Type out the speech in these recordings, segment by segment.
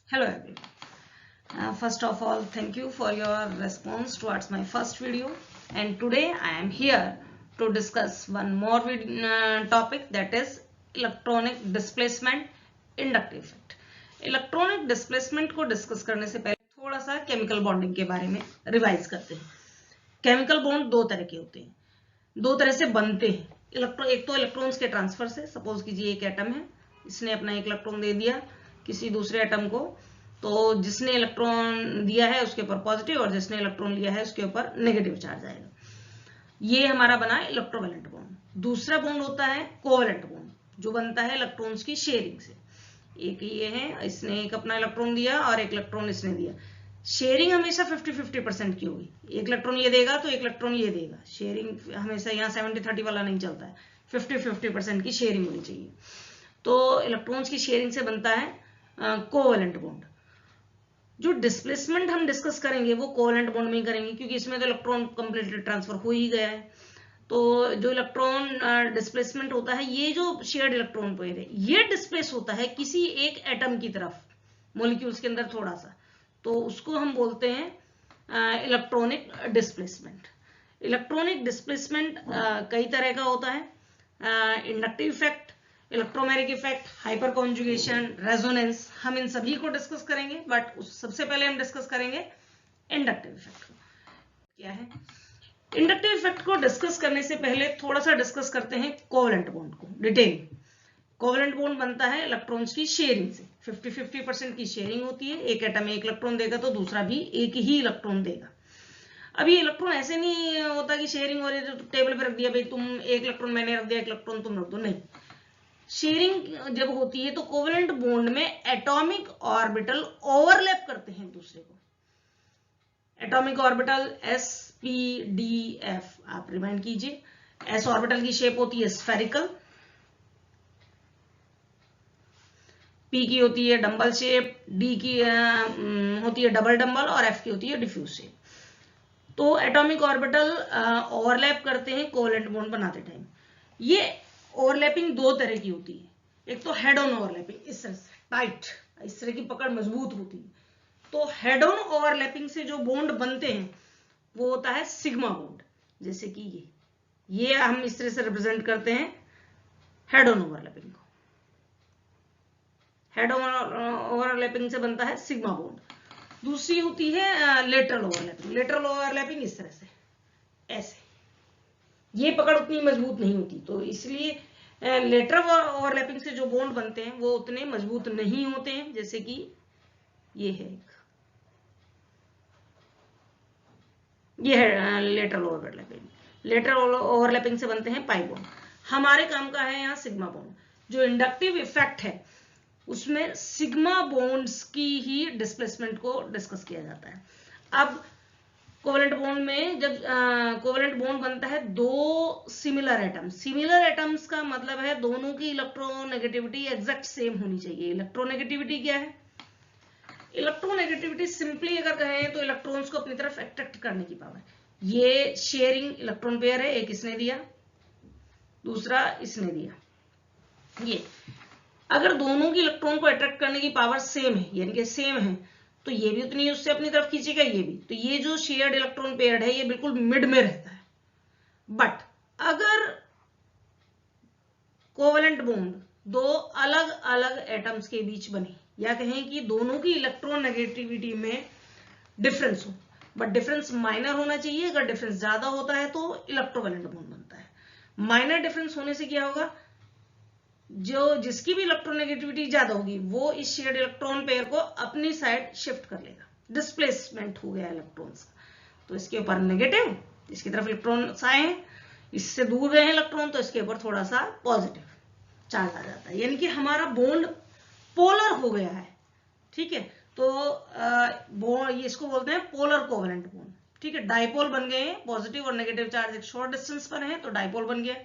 Hello everyone. First of all, thank you for your response towards my first video. And today I am here to discuss one more topic, that is electronic displacement inductive effect. Electronic displacement को discuss करने से पहले थोड़ा सा chemical bonding के बारे में revise करते हैं। केमिकल बॉन्ड दो तरह के होते हैं, दो तरह से बनते हैं। एक तो इलेक्ट्रॉन्स के ट्रांसफर से, सपोज कीजिए एक एटम है, इसने अपना एक इलेक्ट्रॉन दे दिया किसी दूसरे एटम को, तो जिसने इलेक्ट्रॉन दिया है उसके ऊपर पॉजिटिव और जिसने इलेक्ट्रॉन लिया है उसके ऊपर नेगेटिव चार्ज आएगा। ये हमारा बना इलेक्ट्रोवैलेंट बॉन्ड। दूसरा बॉन्ड होता है कोवैलेंट बॉन्ड, जो बनता है इलेक्ट्रॉन्स की शेयरिंग से। एक ये है, इसने एक अपना इलेक्ट्रॉन दिया और एक इलेक्ट्रॉन इसने दिया। शेयरिंग हमेशा 50-50% की होगी, एक इलेक्ट्रॉन ये देगा तो एक इलेक्ट्रॉन ये देगा। शेयरिंग हमेशा यहाँ 70-30 वाला नहीं चलता है, 50-50% की शेयरिंग होनी चाहिए। तो इलेक्ट्रॉन्स की शेयरिंग से बनता है कोवैलेंट बॉन्ड। जो डिस्प्लेसमेंट हम डिस्कस करेंगे वो कोवैलेंट बॉन्ड में ही करेंगे, क्योंकि इसमें तो इलेक्ट्रॉन कंप्लीटली ट्रांसफर हो ही गया है। तो जो इलेक्ट्रॉन डिस्प्लेसमेंट होता है, ये जो शेयर्ड इलेक्ट्रॉन पेयर है ये डिस्प्लेस होता है किसी एक एटम की तरफ, मॉलिक्यूल्स के अंदर थोड़ा सा, तो उसको हम बोलते हैं इलेक्ट्रॉनिक डिस्प्लेसमेंट। इलेक्ट्रॉनिक डिस्प्लेसमेंट कई तरह का होता है, inductive effect, electromagnetic effect, hyper conjugation, resonance, हम इन सभी को डिस्कस करेंगे। बट सबसे पहले हम डिस्कस करेंगे इंडक्टिव इफेक्ट। क्या है इंडक्टिव इफेक्ट को डिस्कस करने से पहले थोड़ा सा डिस्कस करते हैं कोवैलेंट बॉन्ड को डिटेल। कोवैलेंट बॉन्ड बनता है इलेक्ट्रॉन्स की शेयरिंग से, 50-50% की शेयरिंग होती है। एक एटम एक इलेक्ट्रॉन देगा तो दूसरा भी एक ही इलेक्ट्रॉन देगा। अब ये इलेक्ट्रॉन ऐसे नहीं होता कि शेयरिंग हो रही है तो टेबल पे रख दिया, भाई तुम एक इलेक्ट्रॉन मैंने रख दिया, एक इलेक्ट्रॉन तुम रख दो, नहीं। शेयरिंग जब होती है तो कोवैलेंट बॉन्ड में एटॉमिक ऑर्बिटल ओवरलैप करते हैं एक दूसरे को। Atomic orbital s p d f आप रिमाइंड कीजिए। s ऑर्बिटल की शेप होती है स्फेरिकल, p की होती है डंबल शेप, d की होती है डबल डंबल और f की होती है डिफ्यूज शेप। तो एटॉमिक ऑर्बिटल ओवरलैप करते हैं कोवैलेंट बॉन्ड बनाते टाइम। ये ओवरलैपिंग दो तरह की होती है। एक तो हेड ऑन ओवरलैपिंग, इस तरह से टाइट, इस तरह की पकड़ मजबूत होती है। तो हेड ऑन ओवरलैपिंग से जो बॉन्ड बनते हैं वो होता है सिग्मा बॉन्ड। जैसे कि ये हम इस तरह से रिप्रेजेंट करते हैं हेड ऑन ओवरलैपिंग को। हेड ऑन ओवरलैपिंग से बनता है सिग्मा बॉन्ड। दूसरी होती है लेटरल ओवरलैपिंग। लेटरल ओवरलैपिंग इस तरह से, ऐसे, ये पकड़ उतनी मजबूत नहीं होती, तो इसलिए लेटरल ओवरलैपिंग से जो बॉन्ड बनते हैं वो उतने मजबूत नहीं होते हैं। जैसे कि ये है, ये है लेटरल ओवरलैपिंग। लेटरल ओवरलैपिंग से बनते हैं पाई बॉन्ड। हमारे काम का है यहाँ सिग्मा बॉन्ड। जो इंडक्टिव इफेक्ट है उसमें सिग्मा बॉन्ड्स की ही डिस्प्लेसमेंट को डिस्कस किया जाता है। अब कोवैलेंट बॉन्ड में जब कोवैलेंट बॉन्ड बनता है दो सिमिलर एटम्स। सिमिलर एटम्स का मतलब है दोनों की इलेक्ट्रोनेगेटिविटी एग्जैक्ट सेम होनी चाहिए। इलेक्ट्रोनेगेटिविटी क्या है? इलेक्ट्रोनेगेटिविटी सिंपली अगर कहें तो इलेक्ट्रॉन्स को अपनी तरफ अट्रैक्ट करने की पावर। ये शेयरिंग इलेक्ट्रॉन पेयर है, एक इसने दिया दूसरा इसने दिया। ये अगर दोनों की इलेक्ट्रॉन को अट्रैक्ट करने की पावर सेम है, यानी कि सेम है, तो ये भी उतनी उससे अपनी तरफ खींचेगा, ये भी। तो ये जो शेयर्ड इलेक्ट्रॉन पेयर है ये बिल्कुल मिड में रहता है। बट अगर कोवैलेंट बॉन्ड दो अलग अलग एटम्स के बीच बने, या कहें कि दोनों की इलेक्ट्रोनेगेटिविटी में डिफरेंस हो, बट डिफरेंस माइनर होना चाहिए। अगर डिफरेंस ज्यादा होता है तो इलेक्ट्रोवैलेंट बॉन्ड बनता है। माइनर डिफरेंस होने से क्या होगा, जो जिसकी भी इलेक्ट्रोनेगेटिविटी ज्यादा होगी वो इस शेयर्ड इलेक्ट्रॉन पेयर को अपनी साइड शिफ्ट कर लेगा। डिस्प्लेसमेंट हो गया इलेक्ट्रॉन्स का। तो इसके ऊपर नेगेटिव, इसकी तरफ इलेक्ट्रॉन्स आए हैं, इससे दूर गए हैं इलेक्ट्रॉन, तो इसके ऊपर थोड़ा सा पॉजिटिव चार्ज आ जाता है, यानी कि हमारा बॉन्ड पोलर हो गया है। ठीक है, तो इसको बोलते हैं पोलर कोवैलेंट बॉन्ड। ठीक है, डाइपोल बन गए हैं, पॉजिटिव और नेगेटिव चार्ज एक शॉर्ट डिस्टेंस पर है तो डाइपोल बन गया।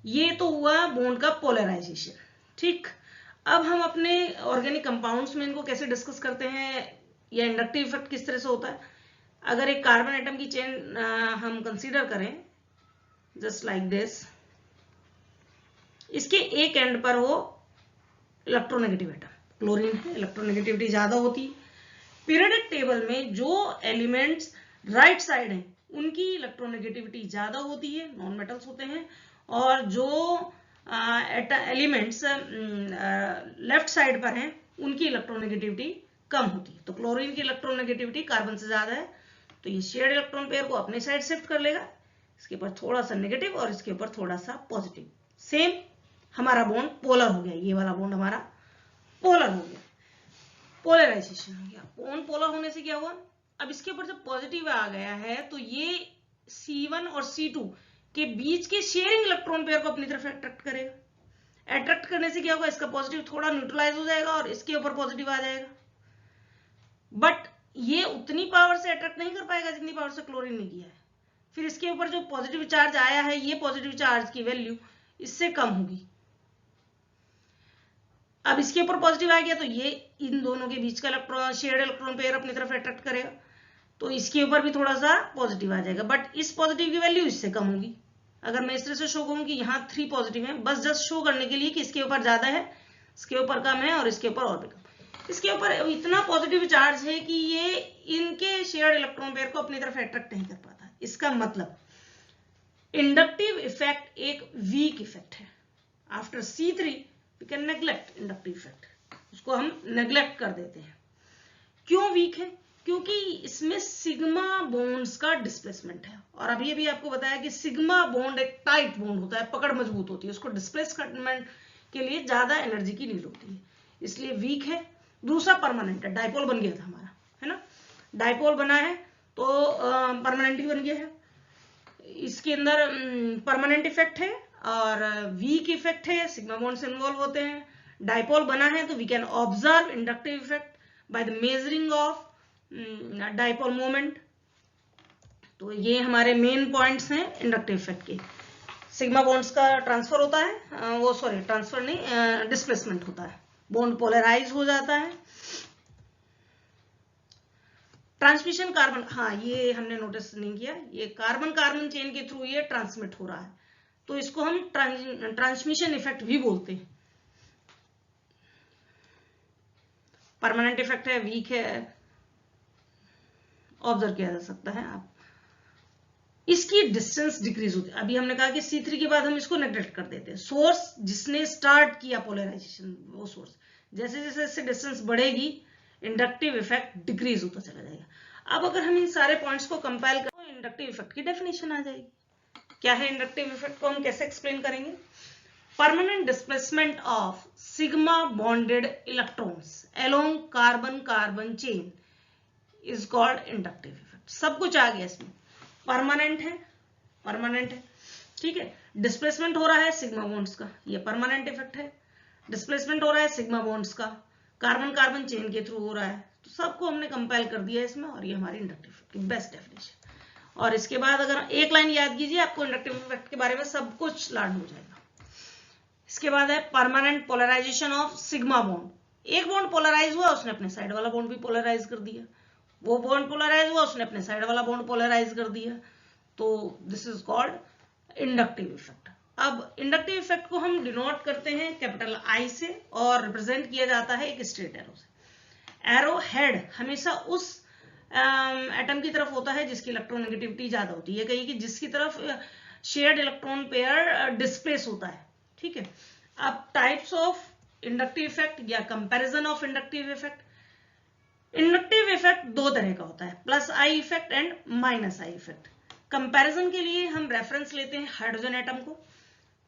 ये तो हुआ बॉन्ड का पोलराइजेशन। ठीक, अब हम अपने ऑर्गेनिक कंपाउंड्स में इनको कैसे डिस्कस करते हैं, या इंडक्टिव इफेक्ट किस तरह से होता है। अगर एक कार्बन एटम की चेन हम कंसीडर करें जस्ट लाइक दिस, इसके एक एंड पर हो इलेक्ट्रोनेगेटिव एटम क्लोरीन है, इलेक्ट्रोनेगेटिविटी ज्यादा होती है। पीरियोडिक टेबल में जो एलिमेंट्स राइट साइड हैं उनकी इलेक्ट्रोनेगेटिविटी ज्यादा होती है, नॉन मेटल्स होते हैं, और जो एलिमेंट्स लेफ्ट साइड पर हैं उनकी इलेक्ट्रोनेगेटिविटी कम होती है। तो क्लोरीन की इलेक्ट्रोनेगेटिविटी कार्बन से ज्यादा है, तो ये शेयर्ड इलेक्ट्रॉन पेयर को अपने साइड शिफ्ट कर लेगा, इसके ऊपर थोड़ा सा नेगेटिव और इसके ऊपर थोड़ा सा पॉजिटिव। सेम हमारा बॉन्ड पोलर हो गया, ये वाला बॉन्ड हमारा पोलर हो गया, पोलराइजेशन हो गया। बॉन्ड पोलर होने से क्या हुआ, अब इसके ऊपर जब पॉजिटिव आ गया है तो ये C1 और C2 के बीच के शेयरिंग इलेक्ट्रॉन पेयर को अपनी तरफ अट्रैक्ट करेगा। अट्रैक्ट करने से क्या होगा, इसका पॉजिटिव थोड़ा न्यूट्रलाइज हो जाएगा और इसके ऊपर पॉजिटिव आ जाएगा, बट ये उतनी पावर से अट्रैक्ट नहीं कर पाएगा जितनी पावर से क्लोरीन ने किया है। फिर इसके ऊपर जो पॉजिटिव चार्ज आया है, ये पॉजिटिव चार्ज की वैल्यू इससे कम होगी। अब इसके ऊपर पॉजिटिव आ गया तो ये इन दोनों के बीच का इलेक्ट्रॉन शेयर्ड इलेक्ट्रॉन पेयर अपनी तरफ अट्रैक्ट करेगा, तो इसके ऊपर भी थोड़ा सा पॉजिटिव आ जाएगा, बट इस पॉजिटिव की वैल्यू इससे कम होगी। अगर मैं इस तरह से शो करूं कि यहाँ 3 पॉजिटिव है, बस जस्ट शो करने के लिए कि इसके ऊपर ज्यादा है, इसके ऊपर कम है और इसके ऊपर और भी कम। इसके ऊपर इतना पॉजिटिव चार्ज है कि ये इनके शेयर्ड इलेक्ट्रॉन पेयर को अपनी तरफ अट्रैक्ट नहीं कर पाता। इसका मतलब इंडक्टिव इफेक्ट एक वीक इफेक्ट है। After C3 we can neglect inductive effect, उसको हम नेग्लेक्ट कर देते हैं। क्यों वीक है, क्योंकि इसमें सिग्मा बॉन्ड्स का डिस्प्लेसमेंट है, और अभी अभी आपको बताया कि सिग्मा बॉन्ड एक टाइट बॉन्ड होता है, पकड़ मजबूत होती है, उसको डिस्प्लेसमेंट के लिए ज्यादा एनर्जी की नीड होती है, इसलिए वीक है। दूसरा परमानेंट है, डाइपोल बन गया था हमारा, है ना, डाइपोल बना है तो परमानेंट ही बन गया है। इसके अंदर परमानेंट इफेक्ट है और वीक इफेक्ट है, सिग्मा बॉन्ड्स इन्वॉल्व होते हैं। डाइपोल बना है तो we can observe inductive effect by the measuring of dipole moment. तो ये हमारे मेन पॉइंट्स हैं इंडक्टिव इफेक्ट के। सिग्मा बॉन्ड्स का ट्रांसफर होता है, वो सॉरी ट्रांसफर नहीं, डिस्प्लेसमेंट होता है, बॉन्ड पोलराइज हो जाता है। ट्रांसमिशन कार्बन, हाँ ये हमने नोटिस नहीं किया, ये कार्बन कार्बन चेन के थ्रू ये ट्रांसमिट हो रहा है, तो इसको हम ट्रांसमिशन इफेक्ट भी बोलते हैं। परमानेंट इफेक्ट है, वीक है, ऑब्जर्व किया जा सकता है आप। इसकी डिस्टेंस डिक्रीज होती है। अभी हमने कहा कि C3 के बाद हम इसको नेग्लेक्ट कर देते हैं। सोर्स जिसने स्टार्ट किया पोलराइजेशन, वो सोर्स, जैसे जैसे इससे डिस्टेंस बढ़ेगी इंडक्टिव इफेक्ट डिक्रीज होता चला जाएगा। अब अगर हम इन सारे पॉइंट्स को कंपाइल करें तो इंडक्टिव इफेक्ट की डेफिनेशन आ जाएगी। क्या है इंडक्टिव इफेक्ट, को हम कैसे एक्सप्लेन करेंगे? Permanent displacement of sigma bonded electrons along carbon carbon chain is called inductive effect. सब कुछ आ गया इसमें, परमानेंट है, परमानेंट है, ठीक है, डिस्प्लेसमेंट हो रहा है सिग्मा बॉन्ड्स का, ये परमानेंट इफेक्ट है, डिस्प्लेसमेंट हो रहा है सिग्मा बॉन्ड्स का, कार्बन कार्बन चेन के थ्रू हो रहा है, तो सबको हमने कंपाइल कर दिया इसमें, और ये हमारी इंडक्टिव इफेक्ट की बेस्ट डेफिनेशन। और इसके बाद अगर एक लाइन याद कीजिए, आपको इंडक्टिव इफेक्ट के बारे में सब कुछ लर्न हो जाएगा। इसके बाद है permanent polarisation of sigma bond. एक बॉन्ड पोलराइज हुआ, उसने अपने साइड वाला बॉन्ड भी पोलराइज कर दिया, वो बॉन्ड पोलराइज हुआ, उसने अपने साइड वाला बॉन्ड पोलराइज कर दिया, तो this is called inductive effect. अब इंडक्टिव इफेक्ट को हम डिनोट करते हैं कैपिटल I से, और रिप्रेजेंट किया जाता है एक स्ट्रेट एरो से। एरो हेड हमेशा उस एटम की तरफ होता है जिसकी इलेक्ट्रोनेगेटिविटी ज्यादा होती है, कहीं कि जिसकी तरफ शेयर्ड इलेक्ट्रॉन पेयर डिस्प्लेस होता है, ठीक है। अब टाइप्स ऑफ इंडक्टिव इफेक्ट या comparison of inductive effect. Inductive effect दो तरह का होता है, plus I effect and minus I effect. Comparison के लिए हम रेफरेंस लेते हैं हाइड्रोजन एटम को।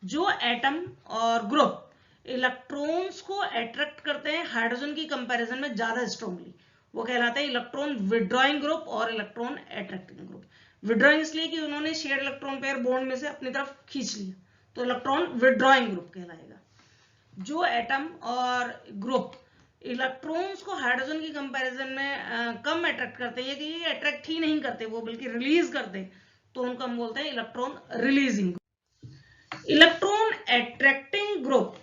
जो एटम और ग्रुप इलेक्ट्रॉन्स को अट्रैक्ट करते हैं हाइड्रोजन की कंपैरिजन में ज्यादा स्ट्रांगली, वो कहलाता है इलेक्ट्रॉन विड्रॉइंग ग्रुप और इलेक्ट्रॉन अट्रैक्टिंग ग्रुप। विड्रॉइंग इसलिए कि उन्होंने शेयर्ड इलेक्ट्रॉन पेयर बॉन्ड में से अपनी तरफ खींच लिया, तो इलेक्ट्रॉन विड्रॉइंग ग्रुप कहलाएगा। जो एटम और ग्रुप इलेक्ट्रॉन्स को हाइड्रोजन की कंपैरिजन में कम अट्रैक्ट करते हैं, कि ये अट्रैक्ट ही नहीं करते, वो बल्कि रिलीज करते, तो उनको हम बोलते हैं electron releasing group. Electron attracting group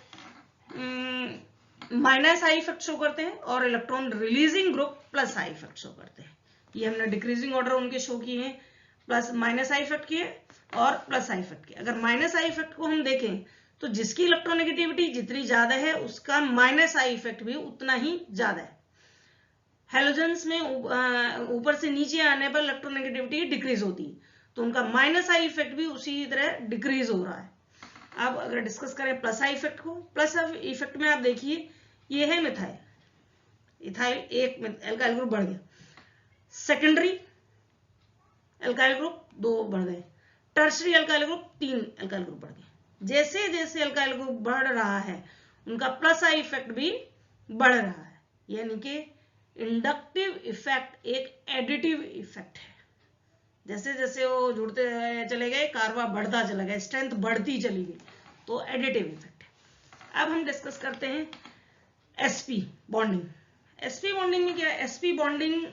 minus I effect show करते हैं, और electron releasing group plus I effect show करते हैं। ये हमने डिक्रीजिंग ऑर्डर उनके शो किए हैं, प्लस माइनस I इफेक्ट किए और प्लस I इफेक्ट किए। अगर माइनस I इफेक्ट को हम देखें तो जिसकी इलेक्ट्रोनेगेटिविटी जितनी ज्यादा है उसका माइनस आई इफेक्ट भी उतना ही ज्यादा है। हेलोजेंस में ऊपर से नीचे आने पर इलेक्ट्रोनेगेटिविटी डिक्रीज होती है, तो उनका माइनस आई इफेक्ट भी उसी तरह डिक्रीज हो रहा है। अब अगर डिस्कस करें प्लस आई इफेक्ट को, प्लस इफेक्ट में आप देखिए ये है मिथाइल, इथाइल एक एल्काइल ग्रुप बढ़ गया, सेकेंडरी एल्काइल ग्रुप 2 बढ़ गए, tertiary alkyl group 3 alkyl group बढ़ गए। जैसे जैसे एल्काइल ग्रुप बढ़ रहा है उनका प्लस आई इफेक्ट भी बढ़ रहा है, यानी कि इंडक्टिव इफेक्ट एक एडिटिव इफेक्ट है। जैसे जैसे वो जुड़ते चले गए कार्बा बढ़ता चला गया, स्ट्रेंथ बढ़ती चली गई, तो एडिटिव इफेक्ट है। अब हम डिस्कस करते हैं sp बॉन्डिंग। sp बॉन्डिंग में क्या है, sp बॉन्डिंग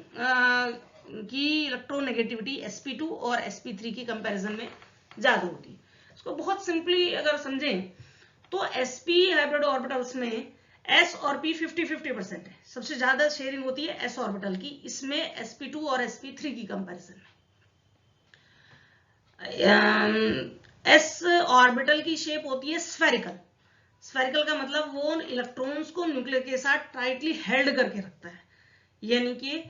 की इलेक्ट्रोनेगेटिविटी sp2 और sp3 की कंपैरिजन में ज्यादा होती है। इसको बहुत सिंपली अगर समझें तो sp हाइब्रिड ऑर्बिटल्स में s और p 50-50% है, सबसे ज्यादा शेयरिंग होती है s ऑर्बिटल की, इसमें sp2 और sp3 की कंपैरिजन में। s ऑर्बिटल की शेप होती है स्फेरिकल। स्फेरिकल का मतलब वो इलेक्ट्रॉन्स को न्यूक्लियर के साथ टाइटली हेल्ड करके रखता है, यानी कि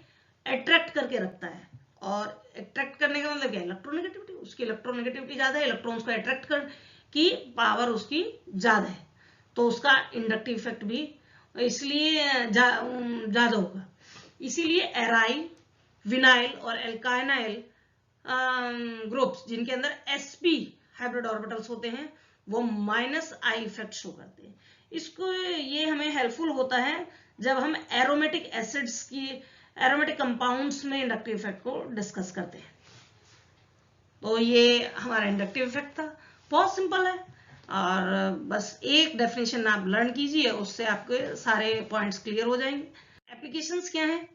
अट्रैक्ट करके रखता है। और अट्रैक्ट करने का मतलब क्या है, इलेक्ट्रोनेगेटिविटी, उसकी इलेक्ट्रोनेगेटिविटी ज्यादा है, इलेक्ट्रॉन्स को अट्रैक्ट कर की पावर उसकी ज्यादा है, तो उसका इंडक्टिव इफेक्ट भी इसलिए ज्यादा होगा। इसीलिए एराइल, विनाइल और एल्काइनाइल ग्रुप्स जिनके अंदर sp हाइब्रिड ऑर्बिटल्स होते हैं वो माइनस आई इफेक्ट शो करते हैं। इसको ये हमें हेल्पफुल होता है जब हम एरोमेटिक एसिड्स की, एरोमेटिक कंपाउंड्स में इंडक्टिव इफेक्ट को डिस्कस करते हैं। तो ये हमारा इंडक्टिव इफेक्ट था, बहुत सिंपल है, और बस एक डेफिनेशन आप लर्न कीजिए, उससे आपके सारे पॉइंट्स क्लियर हो जाएंगे। एप्लीकेशंस क्या हैं,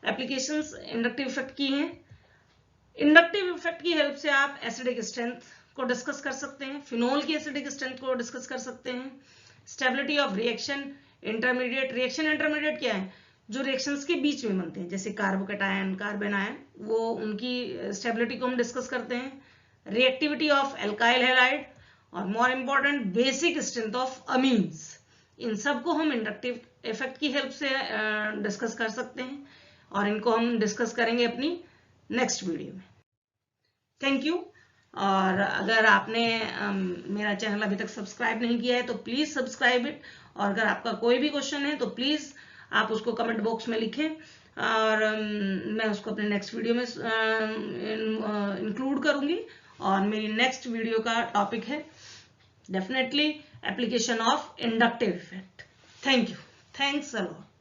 एप्लीकेशंस इंडक्टिव इफेक्ट की हैं। इंडक्टिव इफेक्ट की हेल्प से आप एसिडिक स्ट्रेंथ को डिस्कस कर सकते हैं, फिनोल की एसिडिक स्ट्रेंथ को डिस्कस कर सकते हैं, stability of reaction, intermediate. Reaction intermediate क्या है, जो रिएक्शंस के बीच में बनते हैं, जैसे कार्बोकेटायन, कार्बन आयन, वो उनकी स्टेबिलिटी को हम डिस्कस करते हैं। रिएक्टिविटी ऑफ एल्काइल हैलाइड, और more important basic strength of amines, इन सबको हम इंडक्टिव इफेक्ट की हेल्प से डिस्कस कर सकते हैं, और इनको हम डिस्कस करेंगे अपनी नेक्स्ट वीडियो में। Thank you. और अगर आपने मेरा चैनल अभी तक सब्सक्राइब नहीं किया है तो प्लीज सब्सक्राइब इट, और अगर आपका कोई भी क्वेश्चन है तो प्लीज आप उसको कमेंट बॉक्स में लिखें, और मैं उसको अपने नेक्स्ट वीडियो में इंक्लूड करूंगी। और मेरी नेक्स्ट वीडियो का टॉपिक है definitely application of inductive effect. Thank you, thanks a lot.